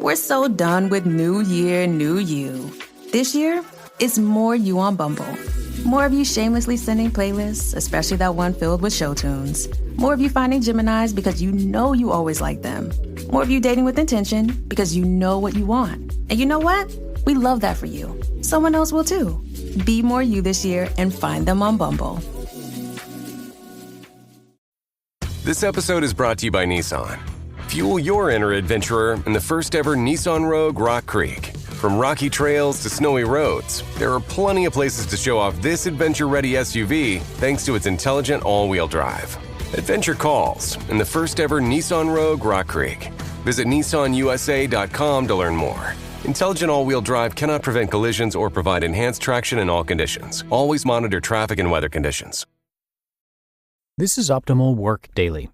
We're so done with new year, new you. This year, it's more you on Bumble. More of you shamelessly sending playlists, especially that one filled with show tunes. More of you finding Geminis because you know you always like them. More of you dating with intention because you know what you want. And you know what? We love that for you. Someone else will too. Be more you this year and find them on Bumble. This episode is brought to you by Nissan. Fuel your inner adventurer in the first ever Nissan Rogue Rock Creek. From rocky trails to snowy roads, there are plenty of places to show off this adventure-ready SUV thanks to its intelligent all-wheel drive. Adventure calls in the first ever Nissan Rogue Rock Creek. Visit nissanusa.com to learn more. Intelligent all-wheel drive cannot prevent collisions or provide enhanced traction in all conditions. Always monitor traffic and weather conditions. This is Optimal Work Daily.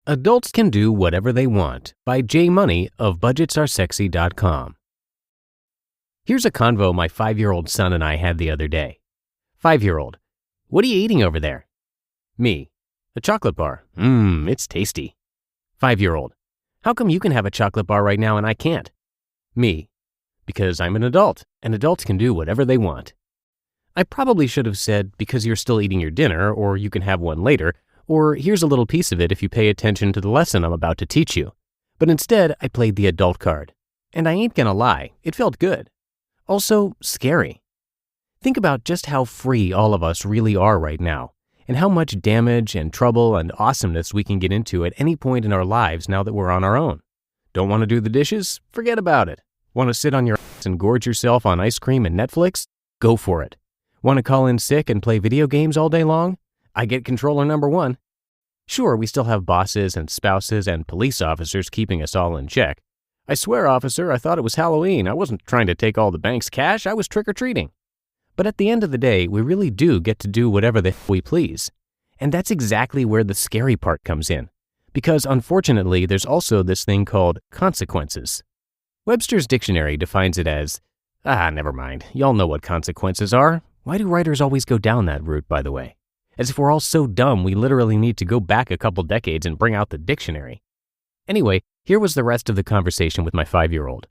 Adults Can Do Whatever They Want by Jay Money of budgetsaresexy.com. Here's a convo my 5-year-old son and I had the other day. 5-year-old, what are you eating over there? Me, a chocolate bar. It's tasty. 5-year-old, how come you can have a chocolate bar right now and I can't? Me, because I'm an adult and adults can do whatever they want. I probably should have said because you're still eating your dinner, or you can have one later, or here's a little piece of it if you pay attention to the lesson I'm about to teach you. But instead, I played the adult card. And I ain't gonna lie, it felt good. Also, scary. Think about just how free all of us really are right now, and how much damage and trouble and awesomeness we can get into at any point in our lives now that we're on our own. Don't want to do the dishes? Forget about it. Want to sit on your ass and gorge yourself on ice cream and Netflix? Go for it. Want to call in sick and play video games all day long? I get controller number 1. Sure, we still have bosses and spouses and police officers keeping us all in check. I swear, officer, I thought it was Halloween. I wasn't trying to take all the bank's cash. I was trick-or-treating. But at the end of the day, we really do get to do whatever the hell we please. And that's exactly where the scary part comes in. Because unfortunately, there's also this thing called consequences. Webster's dictionary defines it as, never mind. Y'all know what consequences are. Why do writers always go down that route, by the way? As if we're all so dumb we literally need to go back a couple decades and bring out the dictionary. Anyway, here was the rest of the conversation with my 5-year-old.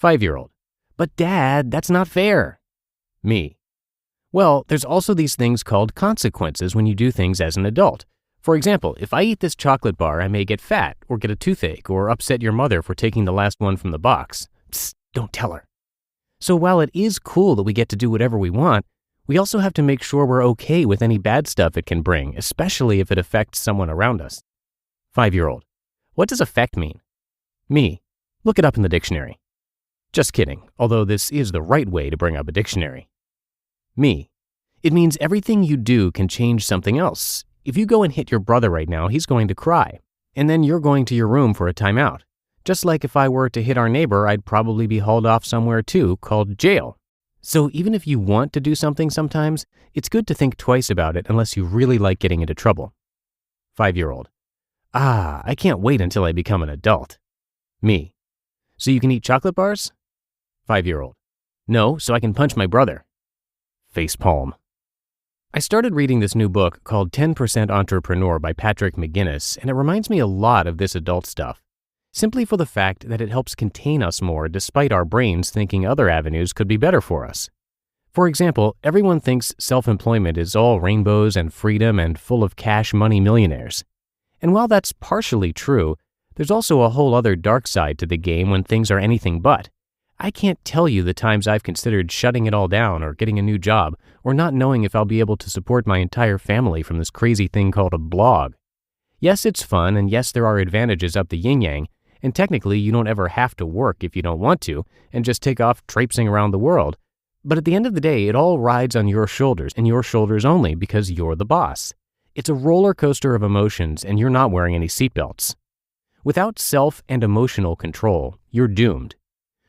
5-year-old, but Dad, that's not fair. Me, well, there's also these things called consequences when you do things as an adult. For example, if I eat this chocolate bar, I may get fat or get a toothache or upset your mother for taking the last one from the box. Psst, don't tell her. So while it is cool that we get to do whatever we want, we also have to make sure we're okay with any bad stuff it can bring, especially if it affects someone around us. 5-year-old, what does affect mean? Me, look it up in the dictionary. Just kidding, although this is the right way to bring up a dictionary. Me, it means everything you do can change something else. If you go and hit your brother right now, he's going to cry, and then you're going to your room for a timeout. Just like if I were to hit our neighbor, I'd probably be hauled off somewhere too, called jail. So even if you want to do something sometimes, it's good to think twice about it unless you really like getting into trouble. 5-year-old, I can't wait until I become an adult. Me, so you can eat chocolate bars? 5-year-old, no, so I can punch my brother. Facepalm. I started reading this new book called 10% Entrepreneur by Patrick McGinnis, and it reminds me a lot of this adult stuff. Simply for the fact that it helps contain us more despite our brains thinking other avenues could be better for us. For example, everyone thinks self-employment is all rainbows and freedom and full of cash money millionaires. And while that's partially true, there's also a whole other dark side to the game when things are anything but. I can't tell you the times I've considered shutting it all down or getting a new job or not knowing if I'll be able to support my entire family from this crazy thing called a blog. Yes, it's fun, and yes, there are advantages up the yin-yang, and technically you don't ever have to work if you don't want to and just take off traipsing around the world. But at the end of the day, it all rides on your shoulders and your shoulders only because you're the boss. It's a roller coaster of emotions and you're not wearing any seatbelts. Without self and emotional control, you're doomed.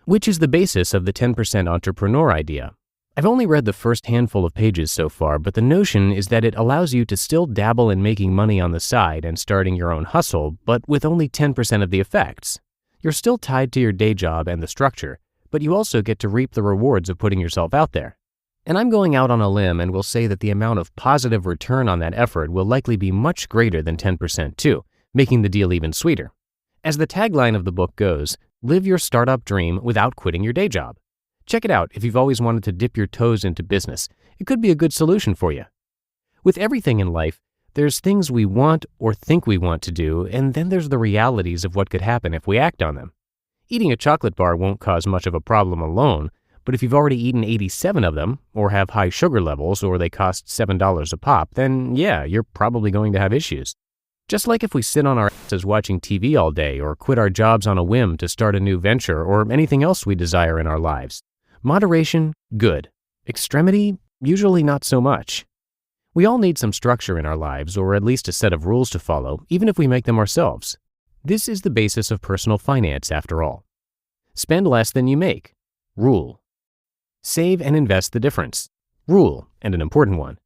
Which is the basis of the 10% entrepreneur idea. I've only read the first handful of pages so far, but the notion is that it allows you to still dabble in making money on the side and starting your own hustle, but with only 10% of the effects. You're still tied to your day job and the structure, but you also get to reap the rewards of putting yourself out there. And I'm going out on a limb and will say that the amount of positive return on that effort will likely be much greater than 10% too, making the deal even sweeter. As the tagline of the book goes, Live your startup dream without quitting your day job. Check it out if you've always wanted to dip your toes into business. It could be a good solution for you. With everything in life, there's things we want or think we want to do, and then there's the realities of what could happen if we act on them. Eating a chocolate bar won't cause much of a problem alone, but if you've already eaten 87 of them, or have high sugar levels, or they cost $7 a pop, then yeah, you're probably going to have issues. Just like if we sit on our asses watching TV all day, or quit our jobs on a whim to start a new venture, or anything else we desire in our lives. Moderation, good. Extremity, usually not so much. We all need some structure in our lives, or at least a set of rules to follow, even if we make them ourselves. This is the basis of personal finance, after all. Spend less than you make. Rule. Save and invest the difference. Rule, and an important one.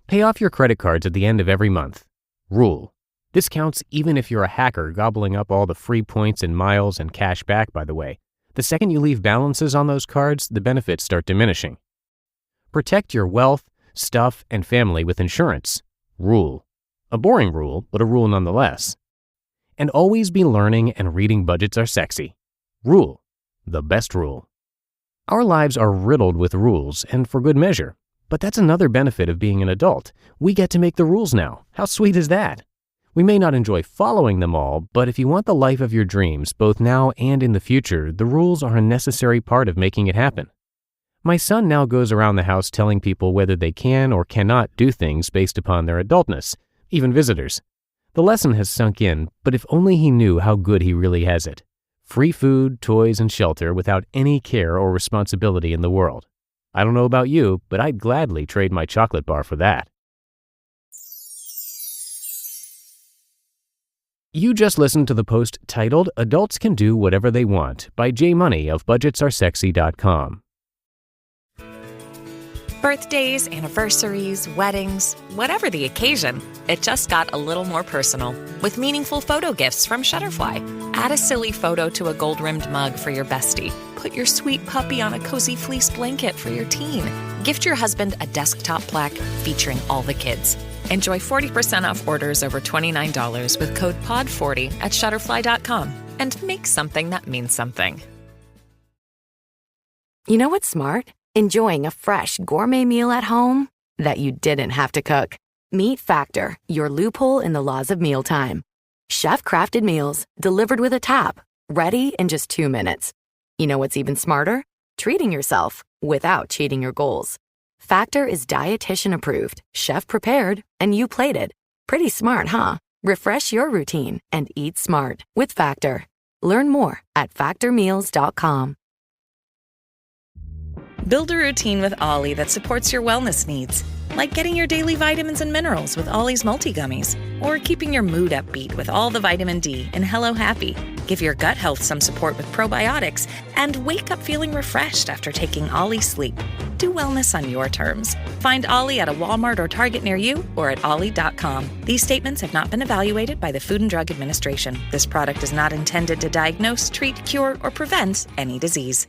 Pay off your credit cards at the end of every month. Rule. This counts even if you're a hacker gobbling up all the free points and miles and cash back, by the way. The second you leave balances on those cards, the benefits start diminishing. Protect your wealth, stuff, and family with insurance. Rule. A boring rule, but a rule nonetheless. And always be learning and reading budgets are sexy. Rule. The best rule. Our lives are riddled with rules, and for good measure. But that's another benefit of being an adult. We get to make the rules now. How sweet is that? We may not enjoy following them all, but if you want the life of your dreams, both now and in the future, the rules are a necessary part of making it happen. My son now goes around the house telling people whether they can or cannot do things based upon their adultness, even visitors. The lesson has sunk in, but if only he knew how good he really has it. Free food, toys, and shelter without any care or responsibility in the world. I don't know about you, but I'd gladly trade my chocolate bar for that. You just listened to the post titled Adults Can Do Whatever They Want by Jay Money of budgetsaresexy.com. Birthdays, anniversaries, weddings, whatever the occasion, it just got a little more personal with meaningful photo gifts from Shutterfly. Add a silly photo to a gold-rimmed mug for your bestie. Put your sweet puppy on a cozy fleece blanket for your teen. Gift your husband a desktop plaque featuring all the kids. Enjoy 40% off orders over $29 with code POD40 at Shutterfly.com and make something that means something. You know what's smart? Enjoying a fresh gourmet meal at home that you didn't have to cook. Meet Factor, your loophole in the laws of mealtime. Chef-crafted meals delivered with a tap, ready in just 2 minutes. You know what's even smarter? Treating yourself without cheating your goals. Factor is dietitian approved, chef prepared, and you plated. Pretty smart, huh? Refresh your routine and eat smart with Factor. Learn more at factormeals.com. Build a routine with Ollie that supports your wellness needs, like getting your daily vitamins and minerals with Ollie's multigummies, or keeping your mood upbeat with all the vitamin D in Hello Happy. Give your gut health some support with probiotics, and wake up feeling refreshed after taking Ollie Sleep. Do wellness on your terms. Find Ollie at a Walmart or Target near you or at ollie.com. These statements have not been evaluated by the Food and Drug Administration. This product is not intended to diagnose, treat, cure, or prevent any disease.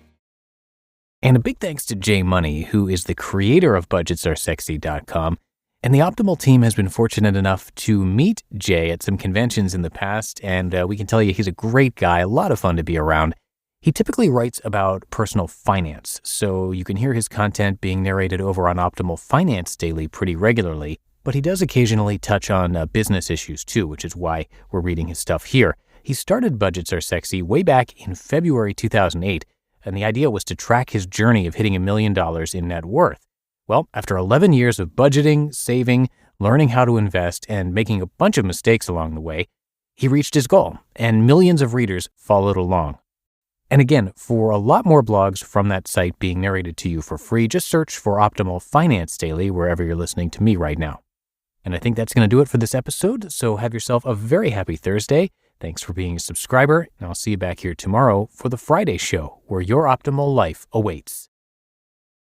And a big thanks to Jay Money, who is the creator of budgetsaresexy.com. And the Optimal team has been fortunate enough to meet Jay at some conventions in the past, and we can tell you he's a great guy, a lot of fun to be around. He typically writes about personal finance, so you can hear his content being narrated over on Optimal Finance Daily pretty regularly, but he does occasionally touch on business issues too, which is why we're reading his stuff here. He started Budgets Are Sexy way back in February 2008, and the idea was to track his journey of hitting $1 million in net worth. Well, after 11 years of budgeting, saving, learning how to invest, and making a bunch of mistakes along the way, he reached his goal, and millions of readers followed along. And again, for a lot more blogs from that site being narrated to you for free, just search for Optimal Finance Daily wherever you're listening to me right now. And I think that's going to do it for this episode, so have yourself a very happy Thursday. Thanks for being a subscriber, and I'll see you back here tomorrow for the Friday show, where your optimal life awaits.